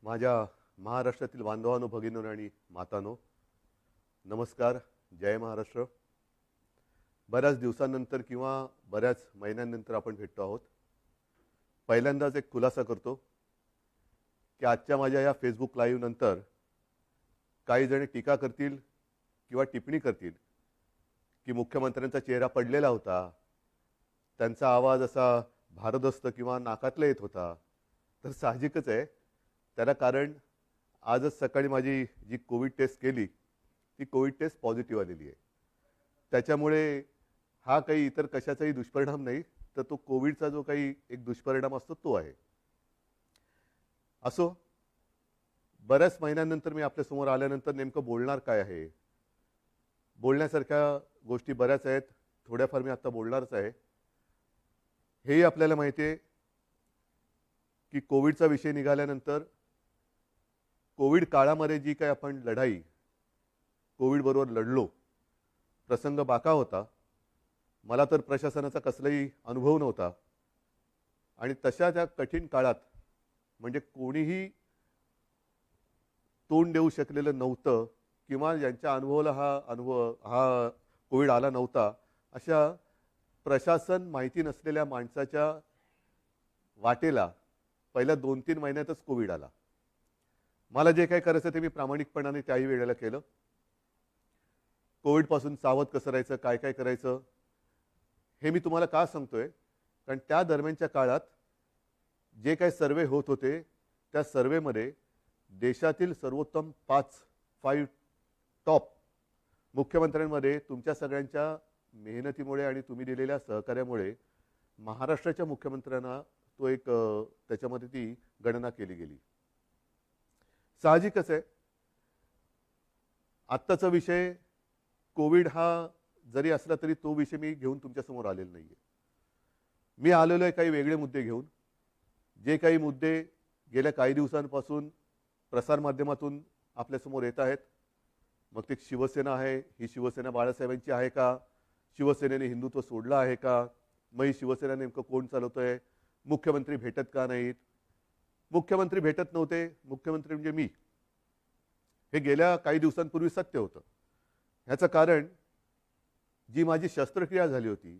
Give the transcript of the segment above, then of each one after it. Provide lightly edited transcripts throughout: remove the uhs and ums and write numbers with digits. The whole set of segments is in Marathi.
माझ्या महाराष्ट्रातील बांधवांनो, भगिनींनो आणि मातांनो, नमस्कार. जय महाराष्ट्र. बऱ्याच दिवसांनंतर किंवा बऱ्याच महिन्यांनंतर आपण भेटतो आहोत. पहिल्यांदाच एक खुलासा करतो की आजच्या माझ्या या फेसबुक लाईव्ह नंतर काही जण टीका करतील किंवा टिप्पणी करतील की मुख्यमंत्र्यांचा चेहरा पडलेला होता, त्यांचा आवाज असा भारदस्त किंवा नाकातला येत होता. तर साहजिकच आहे, त्याला कारण आजच सकाळी माझी जी कोविड टेस्ट केली ती कोविड टेस्ट पॉझिटिव्ह आलेली आहे. त्याच्यामुळे हा काही इतर कशाचाही दुष्परिणाम नाही, तर तो कोविडचा जो काही एक दुष्परिणाम असतो तो आहे. असो, बऱ्याच महिन्यांनंतर मी आपल्यासमोर आल्यानंतर नेमकं बोलणार काय आहे, बोलण्यासारख्या गोष्टी बऱ्याच आहेत. थोड्याफार मी आता बोलणारच आहे. हेही आपल्याला माहिती आहे की कोविडचा विषय निघाल्यानंतर कोविड काळामध्ये जी काही आपण लढाई कोविडबरोबर लढलो, प्रसंग बाका होता. मला तर प्रशासनाचा कसलाही अनुभव नव्हता आणि तशा त्या कठीण काळात म्हणजे कोणीही तोंड देऊ शकलेलं नव्हतं किंवा ज्यांच्या अनुभवाला हा कोविड आला नव्हता, अशा प्रशासन माहिती नसलेल्या माणसाच्या वाटेला पहिल्या 2-3 महिन्यातच कोविड आला. मला जे काही करायचं ते मी प्रामाणिकपणाने त्याही वेळेला केलं. कोविडपासून सावध कसं राहायचं, काय काय करायचं हे मी तुम्हाला का सांगतोय, कारण त्या दरम्यानच्या काळात जे काही सर्वे होत होते त्या सर्वेमध्ये देशातील सर्वोत्तम 5 टॉप मुख्यमंत्र्यांमध्ये तुमच्या सगळ्यांच्या मेहनतीमुळे आणि तुम्ही दिलेल्या सहकार्यामुळे महाराष्ट्राच्या मुख्यमंत्र्यांना तो एक त्याच्यामध्ये ती गणना केली गेली. साहजिकच आहे, आत्ताचा विषय कोविड हा जरी असला तरी तो विषय मी घेऊन तुमच्यासमोर आलेला नाही आहे. मी आलेलो आहे काही वेगळे मुद्दे घेऊन. जे काही मुद्दे गेल्या काही दिवसांपासून प्रसारमाध्यमातून आपल्यासमोर येत आहेत, मग ते शिवसेना आहे, ही शिवसेना बाळासाहेबांची आहे का, शिवसेनेने हिंदुत्व सोडलं आहे का, मग ही शिवसेना नेमकं कोण चालवतोय, मुख्यमंत्री भेटत का नाहीत, मुख्यमंत्री भेटत नव्हते, मुख्यमंत्री म्हणजे मी, हे गेल्या काही दिवसांपूर्वी सत्य होतं. ह्याचं कारण जी माझी शस्त्रक्रिया झाली होती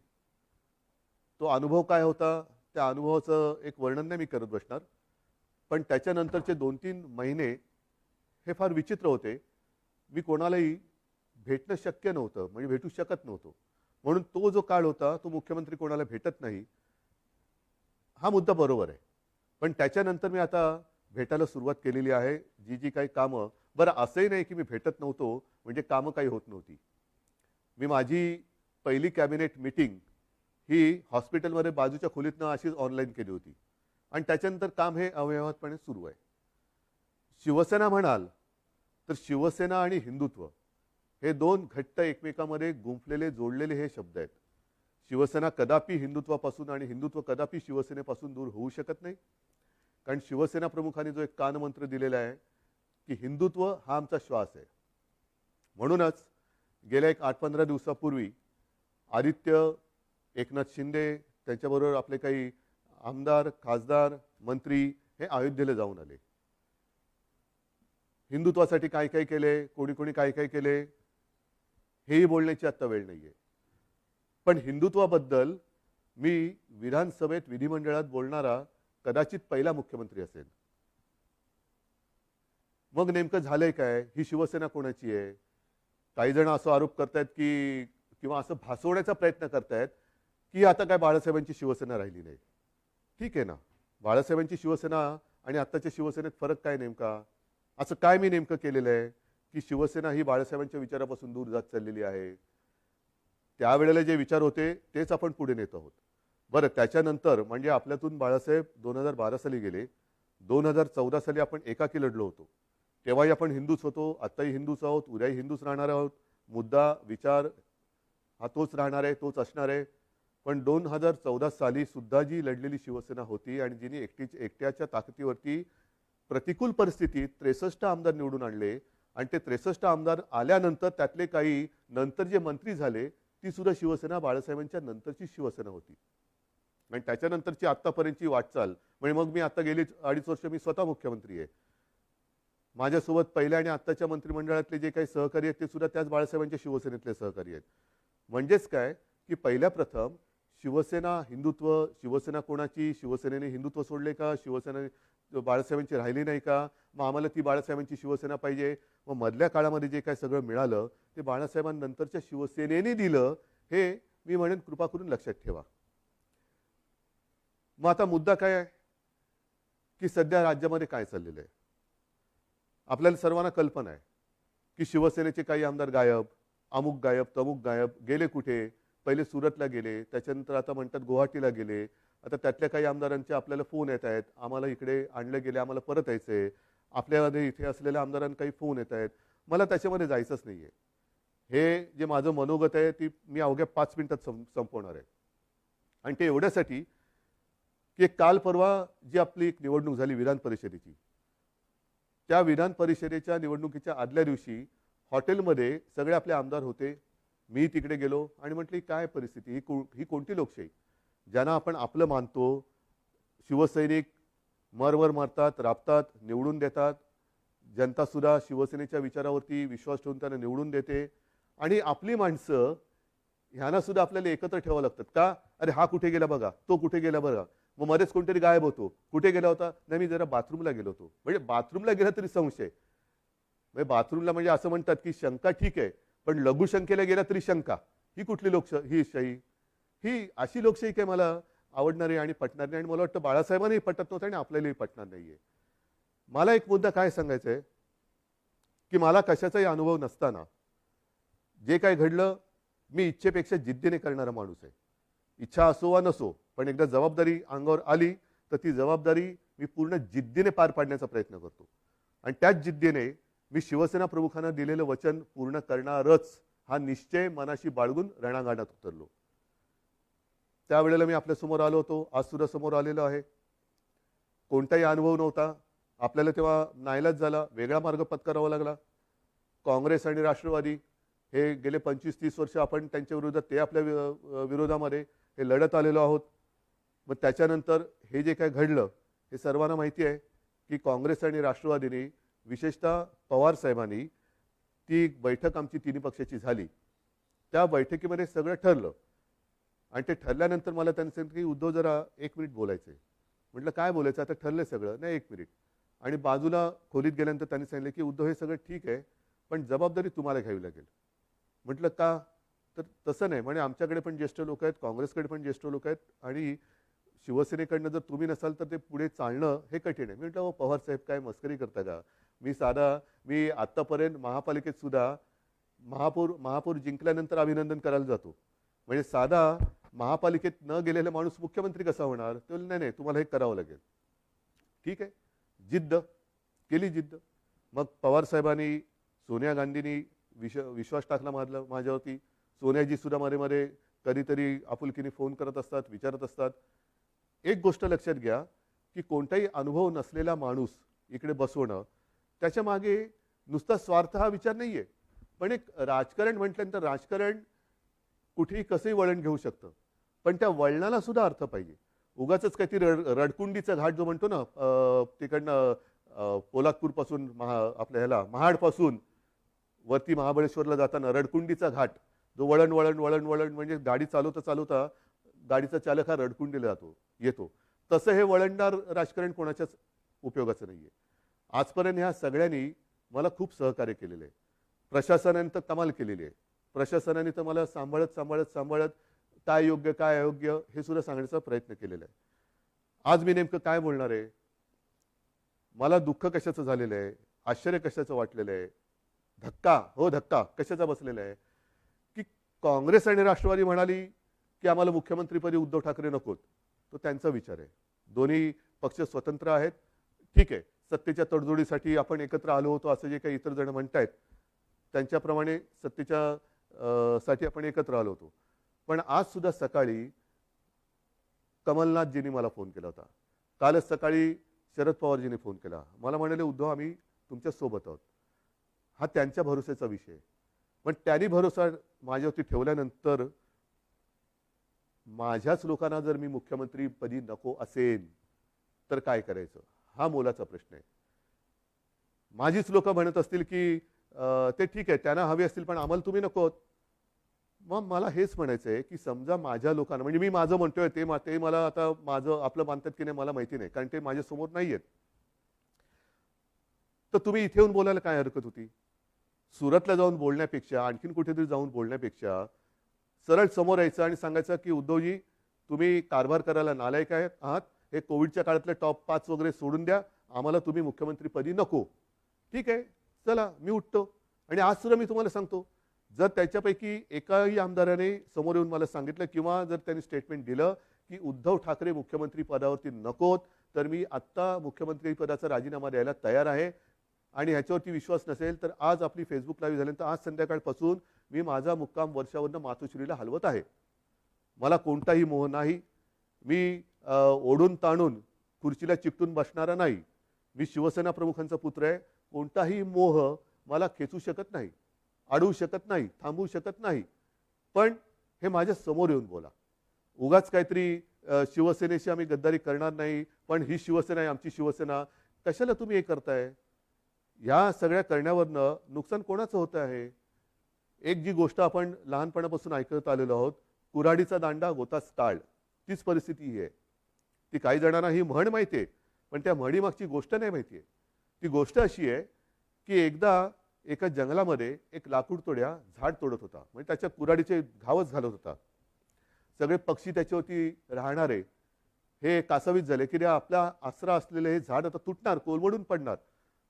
तो अनुभव काय होता, त्या अनुभवाचं एक वर्णन नाही मी करत बसणार, पण त्याच्यानंतरचे 2-3 महिने हे फार विचित्र होते. मी कोणालाही भेटणं शक्य नव्हतं, म्हणजे भेटू शकत नव्हतो. म्हणून तो जो काळ होता तो मुख्यमंत्री कोणाला भेटत नाही हा मुद्दा बरोबर आहे. पण त्याच्यानंतर मी आता भेटायला सुरुवात केलेली आहे. जी जी काही कामं, बरं असंही नाही की मी भेटत नव्हतो म्हणजे कामं काही होत नव्हती. मी माझी पहिली कॅबिनेट मीटिंग ही हॉस्पिटलमध्ये बाजूच्या खोलीतनं अशीच ऑनलाईन केली होती आणि त्याच्यानंतर काम हे अव्यवहातपणे सुरू आहे. शिवसेना म्हणाल तर शिवसेना आणि हिंदुत्व हे दोन घट्ट एकमेकांमध्ये गुंफलेले जोडलेले हे शब्द आहेत. शिवसेना कदापि हिंदुत्वापासून आणि हिंदुत्व कदापि शिवसेनेपासून दूर होऊ शकत नाही. कारण शिवसेना प्रमुखांनी जो एक कानमंत्र दिलेला आहे की हिंदुत्व हा आमचा श्वास आहे. म्हणूनच गेल्या एक 8-15 दिवसापूर्वी आदित्य, एकनाथ शिंदे, त्यांच्याबरोबर आपले काही आमदार, खासदार, मंत्री हे अयोध्येला जाऊन आले. हिंदुत्वासाठी काय काय केले, कोणी कोणी काय काय केले हेही बोलण्याची आत्ता वेळ नाही आहे. पण हिंदुत्वाबद्दल मी विधानसभेत, विधिमंडळात बोलणारा कदाचित पहिला मुख्यमंत्री असेल. मग नेमकं झालंय काय, ही शिवसेना कोणाची आहे? काही जण असं आरोप करतायत की किंवा असं भासवण्याचा प्रयत्न करतायत की आता काय बाळासाहेबांची शिवसेना राहिली नाही. ठीक आहे ना, बाळासाहेबांची शिवसेना आणि आत्ताच्या शिवसेनेत फरक काय नेमका? असं काय मी नेमकं केलेलं आहे की शिवसेना ही बाळासाहेबांच्या विचारापासून दूर जात चाललेली आहे? त्यावेळेला जे विचार होते तेच आपण पुढे नेत आहोत. बरं, त्याच्यानंतर म्हणजे आपल्यातून बाळासाहेब 2012 साली गेले. 2014 साली आपण एकाकी लढलो होतो. तेव्हाही आपण हिंदूच होतो, आत्ताही हिंदूच आहोत, उद्याही हिंदूच राहणार आहोत. मुद्दा, विचार हा तोच राहणार आहे, तोच असणार आहे. पण 2014 साली सुद्धा जी लढलेली शिवसेना होती आणि जिने एकट्याच्या ताकदीवरती प्रतिकूल परिस्थितीत 63 आमदार निवडून आणले आणि ते 63 आमदार आल्यानंतर त्यातले काही नंतर जे मंत्री झाले ती सुद्धा शिवसेना बाळासाहेबांच्या नंतरची शिवसेना होती. आणि त्याच्यानंतरची आत्तापर्यंतची वाटचाल म्हणजे मग मी आता गेली 2.5 वर्ष मी स्वतः मुख्यमंत्री आहे. माझ्यासोबत पहिल्या आणि आत्ताच्या मंत्रिमंडळातले जे काही सहकारी आहेत ते सुद्धा त्याच बाळासाहेबांच्या शिवसेनेतले सहकारी आहेत. म्हणजेच काय की पहिल्या प्रथम शिवसेना हिंदुत्व, शिवसेना कोणाची, शिवसेनेने हिंदुत्व सोडले का, शिवसेना बाळासाहेबांची राहिली नाही का, मग आम्हाला ती बाळासाहेबांची शिवसेना पाहिजे. मग मधल्या काळामध्ये जे काय सगळं मिळालं ते बाळासाहेबांनंतरच्या शिवसेनेने दिलं, हे मी म्हणेन कृपा करून लक्षात ठेवा. मग आता मुद्दा काय आहे की सध्या राज्यामध्ये काय चाललेलं आहे. आपल्याला सर्वांना कल्पना आहे की शिवसेनेचे काही आमदार गायब, अमुक गायब, तमुक गायब, गेले कुठे. पहिले सुरतला गेले, त्याच्यानंतर आता म्हणतात गुवाहाटीला गेले. आता त्यातल्या काही आमदारांचे आपल्याला फोन येत आहेत, आम्हाला इकडे आणले गेले, आम्हाला परत यायचंय. आपल्यामध्ये इथे असलेल्या आमदारांना काही फोन येत आहेत. मला त्याच्यामध्ये जायचंच नाहीये. हे जे माझं मनोगत आहे ती मी अवघ्या 5 मिनिटात संपवणार आहे. आणि ते एवढ्यासाठी की काल परवा जी आपली एक निवडणूक झाली विधान परिषदेची, त्या विधान परिषदेच्या निवडणुकीच्या आदल्या दिवशी हॉटेलमध्ये सगळे आपले आमदार होते. मी तिकडे गेलो आणि म्हटली काय परिस्थिती, ही कोणती लोकशाही ज्यांना आपण आपलं मानतो. शिवसैनिक मरवर मरतात, राबतात, निवडून देतात. जनता सुद्धा शिवसेनेच्या विचारावरती विश्वास ठेवून त्यांना निवडून देते. आणि आपली माणसं ह्यांना सुद्धा आपल्याला एकत्र ठेवावं लागतात का. अरे हा कुठे गेला बघा, तो कुठे गेला बघा. मग मध्येच कोणतरी गायब होतो, कुठे गेला होता, नाही मी जरा बाथरूमला गेलो होतो. म्हणजे बाथरूमला गेला तरी संशय. म्हणजे बाथरूमला म्हणजे असं म्हणतात की शंका ठीक आहे, पण लघुशंकेला गेला तरी शंका. ही कुठली ही शाही. ही अशी लोकशाही काय मला आवडणारी आणि पटणार नाही. आणि मला वाटतं बाळासाहेबांनाही पटत नव्हतं आणि आपल्यालाही पटणार नाहीये. मला एक मुद्दा काय सांगायचा आहे की मला कशाचाही अनुभव नसताना जे काय घडलं, मी इच्छेपेक्षा जिद्दीने करणारा माणूस आहे. इच्छा असो वा नसो, पण एकदा जबाबदारी अंगावर आली तर ती जबाबदारी मी पूर्ण जिद्दीने पार पाडण्याचा प्रयत्न करतो. आणि त्याच जिद्दीने मी शिवसेना प्रमुखांना दिलेलं वचन पूर्ण करणारच हा निश्चय मनाशी बाळगून रणांगणात उतरलो. त्यावेळेला मी आपल्यासमोर आलो होतो, आज सुद्धा समोर आलेलो आहे. कोणताही अनुभव नव्हता. आपल्याला तेव्हा नाईलाज झाला, वेगळा मार्ग पत्करावा लागला. काँग्रेस आणि राष्ट्रवादी हे गेले 25-30 वर्ष आपण त्यांच्या विरोधात, ते आपल्या विरोधामध्ये हे लढत आलेलो आहोत. मग त्याच्यानंतर हे जे काय घडलं हे सर्वांना माहिती आहे की काँग्रेस आणि राष्ट्रवादीने, विशेषतः पवार साहेबांनी, ती बैठक आमची तिन्ही पक्षाची झाली. त्या बैठकीमध्ये सगळं ठरलं. आणि ते ठरल्यानंतर मला त्यांनी सांगितलं की उद्धव जरा 1 मिनिट बोलायचं आहे. म्हटलं काय बोलायचं, आता ठरलं सगळं. नाही 1 मिनिट. आणि बाजूला खोलीत गेल्यानंतर त्यांनी सांगितलं की उद्धव हे सगळं ठीक आहे, पण जबाबदारी तुम्हाला घ्यावी लागेल. म्हटलं का. तर तसं नाही म्हणे, आमच्याकडे पण ज्येष्ठ लोक आहेत, काँग्रेसकडे पण ज्येष्ठ लोक आहेत, आणि शिवसेनेकडनं जर तुम्ही नसाल तर ते पुढे चालणं हे कठीण आहे. मी म्हटलं हो पवार साहेब काय मस्करी करता का. मी आत्तापर्यंत महापालिकेत सुद्धा महापौर जिंकल्यानंतर अभिनंदन करायला जातो. म्हणजे साधा महापालिकेत न गेलेला माणूस मुख्यमंत्री कसा होणार. ते नाही नाही तुम्हाला हे करावं लागेल. ठीक आहे, जिद्द केली जिद्द. मग पवार साहेबांनी, सोनिया गांधींनी विश्वास टाकला माझ्यावरती. सोनियाजी सुद्धा मध्ये मध्ये कधीतरी आपुलकीने फोन करत असतात, विचारत असतात. एक गोष्ट लक्षात घ्या की कोणताही अनुभव नसलेला माणूस इकडे बसवणं, त्याच्या मागे नुसता स्वार्थ हा विचार नाहीये. पण एक राजकारण म्हटल्यानंतर राजकारण कुठेही कसंही वळण घेऊ शकतं, पण त्या वळणाला सुद्धा अर्थ पाहिजे. उगाच काय ती रडकुंडीचा घाट जो म्हणतो ना, तिकडनं पोलादपूर पासून आपल्या ह्याला महाडपासून वरती महाबळेश्वरला जाताना रडकुंडीचा घाट, जो वळण वळण वळण वळण म्हणजे गाडी चालवता चालवता गाडीचा चालक हा रडकुंडीला येतो. तसं हे वळणदार राजकारण कोणाच्याच उपयोगाचं नाहीये. आजपर्यंत ह्या सगळ्यांनी मला खूप सहकार्य केलेलं आहे. प्रशासनाने तर कमाल केलेली आहे. प्रशासनाने तर मला सांभाळत काय योग्य काय अयोग्य हे सुद्धा सांगण्याचा प्रयत्न केलेला आहे. आज मी नेमकं काय बोलणार आहे, मला दुःख कशाचं झालेलं आहे, आश्चर्य कशाचं वाटलेलं आहे, धक्का कशाचा बसलेला आहे की काँग्रेस आणि राष्ट्रवादी म्हणाली की आम्हाला मुख्यमंत्रीपदी उद्धव ठाकरे नकोत. तो त्यांचा विचार आहे. दोन्ही पक्ष स्वतंत्र आहेत. ठीक आहे, सत्तेच्या तडजोडीसाठी आपण एकत्र आलो होतो असं जे काही इतर जण म्हणतायत, त्यांच्याप्रमाणे सत्तेच्या साठी आपण एकत्र आलो होतो. पण आज सुद्धा सकाळी कमलनाथजींनी मला फोन केला होता. कालच सकाळी शरद पवारजींनी फोन केला. मला म्हणाले उद्धव आम्ही तुमच्या सोबत आहोत. हा त्यांच्या भरोश्याचा विषय. पण त्यांनी भरोसा माझ्यावरती ठेवल्यानंतर माझ्याच लोकांना जर मी मुख्यमंत्रीपदी नको असेल तर काय करायचं, हा मोलाचा प्रश्न आहे. माझीच लोक म्हणत असतील की ते ठीक आहे, त्यांना हवे असतील पण आम्हाला तुम्ही नको. मग मला हेच म्हणायचं आहे की समजा माझ्या लोकांना, म्हणजे मी माझं म्हणतोय ते मला आता माझं आपलं मानतात की नाही मला माहिती नाही, कारण ते माझ्यासमोर नाही आहेत. तर तुम्ही इथे येऊन बोलायला काय हरकत होती? सुरतला जाऊन बोलण्यापेक्षा, आणखीन कुठेतरी जाऊन बोलण्यापेक्षा सरळ समोर यायचं आणि सांगायचं की उद्धवजी, तुम्ही कारभार करायला नालायक आहात. हे कोविडच्या काळातले टॉप 5 वगैरे सोडून द्या. आम्हाला तुम्ही मुख्यमंत्रीपदी नको. ठीक आहे, चला मी उठतो. आणि आज सुद्धा मी तुम्हाला सांगतो, जर त्याच्यापैकी एकाही आमदाराने समोर येऊन मला सांगितलं किंवा जर त्यांनी स्टेटमेंट दिलं की उद्धव ठाकरे मुख्यमंत्री पदावरती नकोत, तर मी आत्ता मुख्यमंत्री पदाचा राजीनामा द्यायला तयार आहे. आणि ह्याच्यावरती विश्वास नसेल तर आज आपली फेसबुक लाईव्ह झाल्यानंतर आज संध्याकाळपासून मी माझा मुक्काम वर्षावरनं मातोश्रीला हलवत आहे. मला कोणताही मोह नाही. मी ओढून ताणून खुर्चीला चिकटून बसणारा नाही. मी शिवसेना प्रमुखांचा पुत्र आहे. कोणताही मोह मला खेचू शकत नाही, अडवू शकत नाही, थांबवू शकत नाही. पण हे माझ्या समोर येऊन बोला. उगाच काहीतरी शिवसेनेशी आम्ही गद्दारी करणार नाही, पण ही शिवसेना आहे, आमची शिवसेना, कशाला तुम्ही हे करताय? या सगळ्या करण्यावरनं नुकसान कोणाचं होतं आहे? एक जी गोष्ट आपण लहानपणापासून ऐकत आलेलो आहोत, कुऱ्हाडीचा दांडा गोतास टाळ, तीच परिस्थिती ही आहे. ती काही जणांना ही म्हण माहिती आहे, पण त्या म्हणीमागची गोष्ट नाही माहिती आहे. ती गोष्ट अशी आहे की एकदा एका जंगलामध्ये एक लाकूड तोड्या झाड तोडत होता, म्हणजे त्याच्या कुऱ्हाडीचे घावच घालत होता. सगळे पक्षी त्याच्यावरती राहणारे हे कासावीस झाले की आपला आसरा असलेले हे झाड आता तुटणार, कोलमडून पडणार.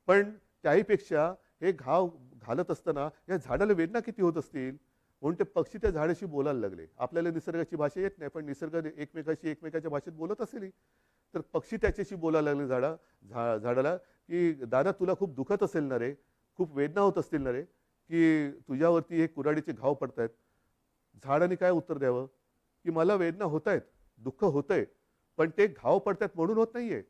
पण त्याहीपेक्षा हे घाव घालत असताना या झाडाला वेदना किती होत असतील, म्हणून ते पक्षी त्या झाडाशी बोलायला लागले. आपल्याला निसर्गाची भाषा येत नाही, पण निसर्ग एकमेकाच्या भाषेत बोलत असेल. तर पक्षी त्याच्याशी बोलायला लागले झाडाला की दादा, तुला खूप दुखत असेल ना रे, खूप वेदना होत असतील ना रे, की तुझ्यावरती हे कुऱ्हाडीचे घाव पडतायत. झाडाने काय उत्तर द्यावं की मला वेदना होत आहेत, दुःख होतंय, पण ते घाव पडतात म्हणून होत नाहीये.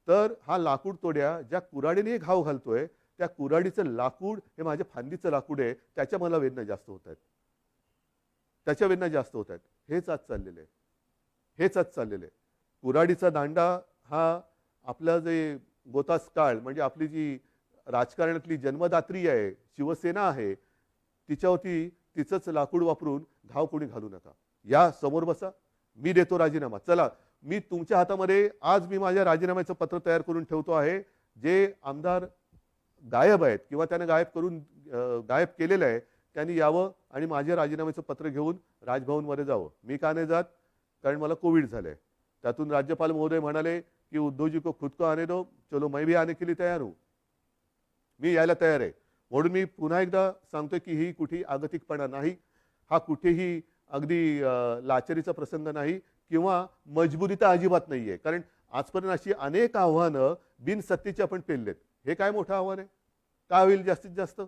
तर हा लाकूड तोड्या ज्या कुऱ्हाडीने घाव घालतोय, त्या कुऱ्हाडीचं लाकूड हे माझ्या फांदीचं लाकूड आहे, त्याच्या मला वेदना जास्त होत आहेत, त्याच्या वेदना जास्त होत आहेत. हेच आज चाललेलं आहे, हेच आज चाललेलं आहे. कुऱ्हाडीचा दांडा हा आपला जे गोतास काळ, म्हणजे आपली जी राजकारणातली जन्मदात्री आहे, शिवसेना आहे, तिच्यावरती तिचंच लाकूड वापरून घाव कोणी घालू नका. या समोर बसा, मी देतो राजीनामा. चला, मी तुमच्या हातामध्ये आज मी माझ्या राजीनाम्याचं पत्र तयार करून ठेवतो आहे. जे आमदार गायब आहेत किंवा त्याने गायब केलेलं आहे, त्यांनी यावं आणि माझ्या राजीनाम्याचं पत्र घेऊन राजभवनमध्ये जावं. मी का नाही जात? कारण मला कोविड झालंय. त्यातून राज्यपाल महोदय म्हणाले की उद्धवजी को खुद को आने दो, चलो मैं भी आने के लिए तैयार हूं. मी यायला तयार आहे. म्हणून मी पुन्हा एकदा सांगतोय की ही कुठेही आगतिकपणा नाही, हा कुठेही अगदी लाचारीचा प्रसंग नाही किंवा मजबुरी तर अजिबात नाहीये. कारण आजपर्यंत अशी अनेक आव्हानं बिनसत्तेची आपण पेललेत. हे काय मोठं आव्हान आहे? काय होईल जास्तीत जास्त?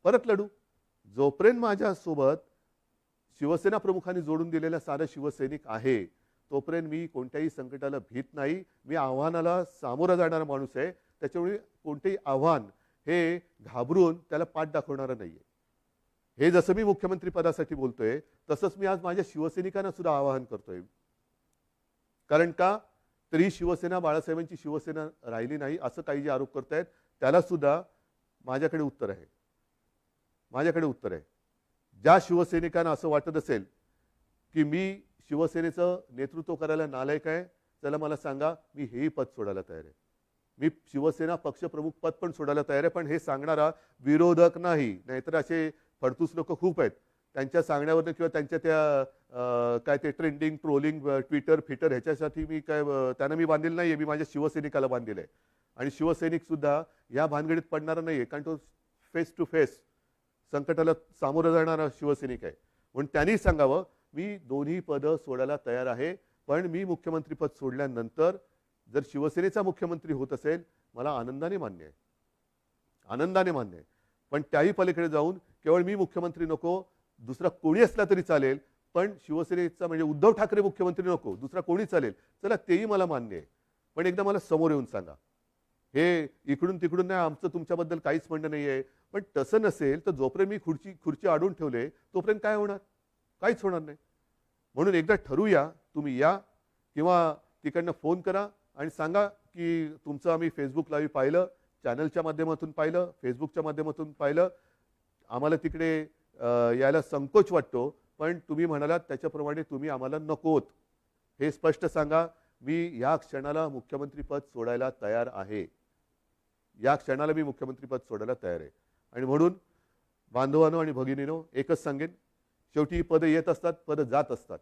परत लढू. जोपर्यंत माझ्यासोबत शिवसेना प्रमुखांनी जोडून दिलेला सारा शिवसैनिक आहे, तोपर्यंत मी कोणत्याही संकटाला भीत नाही. मी आव्हानाला सामोरा जाणारा माणूस आहे. त्याच्यामुळे कोणतेही आव्हान हे घाबरून त्याला पाठ दाखवणारा नाहीये. हे जसं मी मुख्यमंत्री पदासाठी बोलतोय, तसंच मी आज माझ्या शिवसैनिकांना सुद्धा आवाहन करतोय. कारण का तर ही शिवसेना बाळासाहेबांची शिवसेना राहिली नाही असं काही जे आरोप करतायत, त्याला सुद्धा माझ्याकडे उत्तर आहे. ज्या शिवसैनिकांना असं वाटत असेल की मी शिवसेनेचं नेतृत्व करायला नालायक आहे, चला मला सांगा, मी हेही पद सोडायला तयार आहे. मी शिवसेना पक्षप्रमुख पद पण सोडायला तयार आहे, पण हे सांगणारा विरोधक नाही. नाहीतर असे फडतूस लोक खूप आहेत. त्यांच्या सांगण्यावरनं किंवा त्यांच्या त्या काय ते ट्रेंडिंग, ट्रोलिंग, ट्विटर ह्याच्यासाठी त्यांना मी बांधलेलं नाहीये. मी माझ्या शिवसैनिकाला बांधलेलं आहे. आणि शिवसैनिक सुद्धा या भानगडीत पडणारा नाहीये, कारण तो फेस टू फेस संकटाला सामोरं जाणारा शिवसैनिक आहे. म्हणून त्यांनी सांगावं, मी दोन्ही पदं सोडायला तयार आहे, पण मी मुख्यमंत्रीपद सोडल्यानंतर जर शिवसेनेचा मुख्यमंत्री होत असेल, मला आनंदाने मान्य आहे. पण त्याही पलीकडे जाऊन केवळ मी मुख्यमंत्री नको, दुसरा कोणी असला तरी चालेल, पण शिवसेनेचा म्हणजे उद्धव ठाकरे मुख्यमंत्री नको, दुसरा कोणी चालेल, चला तेही मला मान्य आहे. पण एकदा मला समोर येऊन सांगा. हे इकडून तिकडून नाही, आमचं तुमच्याबद्दल काहीच म्हणणं नाहीये. पण तसं नसेल तर जोपर्यंत मी खुर्ची अडवून ठेवले, तोपर्यंत काय होणार? काहीच होणार नाही. म्हणून एकदा ठरवूया, तुम्ही या किंवा तिकडनं फोन करा आणि सांगा की तुमचं आम्ही फेसबुक लाईव्ह पाहिलं, चॅनलच्या माध्यमातून पाहिलं, फेसबुकच्या माध्यमातून पाहिलं. आम्हाला तिकडे यायला संकोच वाटतो, पण तुम्ही म्हणालात त्याच्याप्रमाणे तुम्ही आम्हाला नकोत. हे स्पष्ट सांगा. मी या क्षणाला मुख्यमंत्रीपद सोडायला तयार आहे. या क्षणाला मी मुख्यमंत्रीपद सोडायला तयार आहे. आणि म्हणून बांधवांनो आणि भगिनीनो एकच सांगेन, शेवटी पदं येत असतात, पदं जात असतात.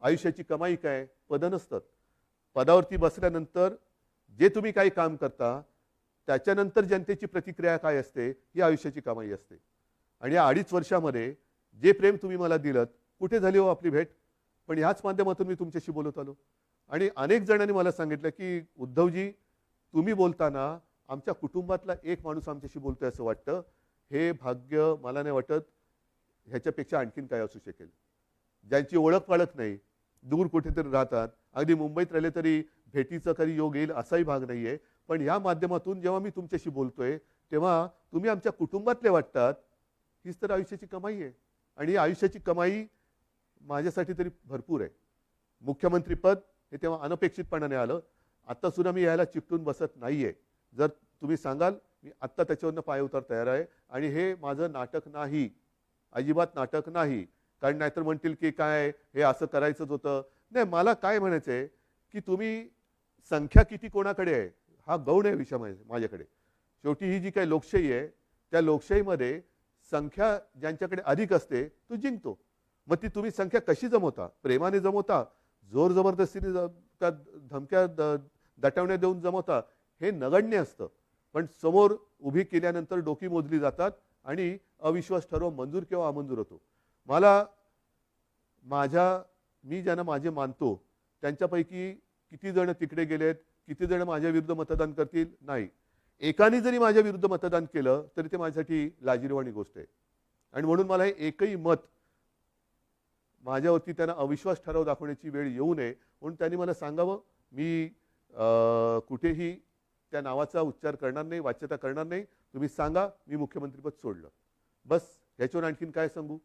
आयुष्याची कमाई काय? पदं नसतात. पदावरती बसल्यानंतर जे तुम्ही काही काम करता त्याच्यानंतर जनतेची प्रतिक्रिया काय असते ही आयुष्याची कमाई असते. आणि या 2.5 वर्षामध्ये जे प्रेम तुम्ही मला दिलत, कुठे झाली हो आपली भेट? पण ह्याच माध्यमातून मी तुमच्याशी बोलत आलो. आणि अनेक जणांनी मला सांगितलं की उद्धवजी, तुम्ही बोलताना आमच्या कुटुंबातला एक माणूस आमच्याशी बोलतोय असं वाटतं. हे भाग्य मला नाही वाटत ह्याच्यापेक्षा आणखीन काय असू शकेल. ज्यांची ओळख पाळख नाही, दूर कुठेतरी राहतात, अगदी मुंबईत राहिले तरी भेटीचा कधी योग येईल असाही भाग नाहीये. पण या माध्यमातून जेव्हा मी तुमच्याशी बोलतोय तेव्हा तुम्ही आमच्या कुटुंबातले वाटतात. हीच तर आयुष्याची कमाई आहे. आणि ही आयुष्याची कमाई माझ्यासाठी तरी भरपूर आहे. मुख्यमंत्रीपद हे तेव्हा अनपेक्षितपणाने आलं. आत्ता सुद्धा मी यायला चिकटून बसत नाहीये. जर तुम्ही सांगाल मी आत्ता त्याच्यावरनं पाय उतार तयार आहे. आणि हे माझं नाटक नाही, अजिबात नाटक नाही. कारण नाहीतर म्हणतील की काय हे असं करायचंच होतं. नाही, मला काय म्हणायचं आहे की तुम्ही संख्या किती कोणाकडे आहे हा गौण आहे विषय माझ्याकडे. शेवटी ही जी काही लोकशाही आहे त्या लोकशाहीमध्ये संख्या ज्यांच्याकडे अधिक असते तो जिंकतो. मग ती तुम्ही संख्या कशी जमवता? प्रेमाने जमवता, जोर जबरदस्तीने त्या धमक्या दटवण्या देऊन जमवता, हे नगण्य असतं. पण समोर उभी केल्यानंतर डोकी मोजली जातात आणि अविश्वास ठराव मंजूर किंवा अमंजूर होतो. मी ज्यांना माझे मानतो त्यांच्यापैकी किती जण तिकडे गेलेत, किती जण माझ्या विरुद्ध मतदान करतील? नाही. एकाने जरी माझ्या विरुद्ध मतदान केलं तरी ते माझ्यासाठी लाजिरवाणी गोष्ट आहे. आणि म्हणून मला हे एकही मत माझ्यावरती त्यांना अविश्वास ठराव दाखवण्याची वेळ येऊ नये म्हणून त्यांनी मला सांगावं. मी कुठेही त्या नावाचा उच्चार करणार नाही, वाच्यता करणार नाही. तुम्ही सांगा मी मुख्यमंत्रीपद सोडलं, बस. ह्याच्यावर आणखीन काय सांगू?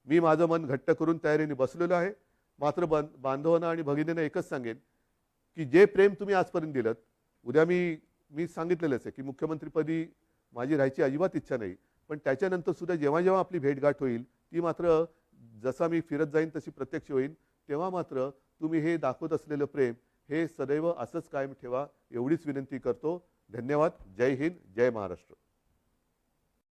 मी माझं मन घट्ट करून तयारीने बसलेलो आहे. मात्र बांधवांना आणि भगिनींना एकच सांगेन की जे प्रेम तुम्ही आजपर्यंत दिलं, उद्या मी सांगितलेलंच आहे की मुख्यमंत्रीपदी माझी राहायची अजिबात इच्छा नाही. पण त्याच्यानंतर सुद्धा जेव्हा जेव्हा आपली भेटगाठ होईल ती मात्र जसा मी फिरत जाईन तशी प्रत्यक्ष होईल. तेव्हा मात्र तुम्ही हे दाखवत असलेलं प्रेम हे सदैव असंच कायम ठेवा एवढीच विनंती करतो. धन्यवाद. जय हिंद, जय महाराष्ट्र.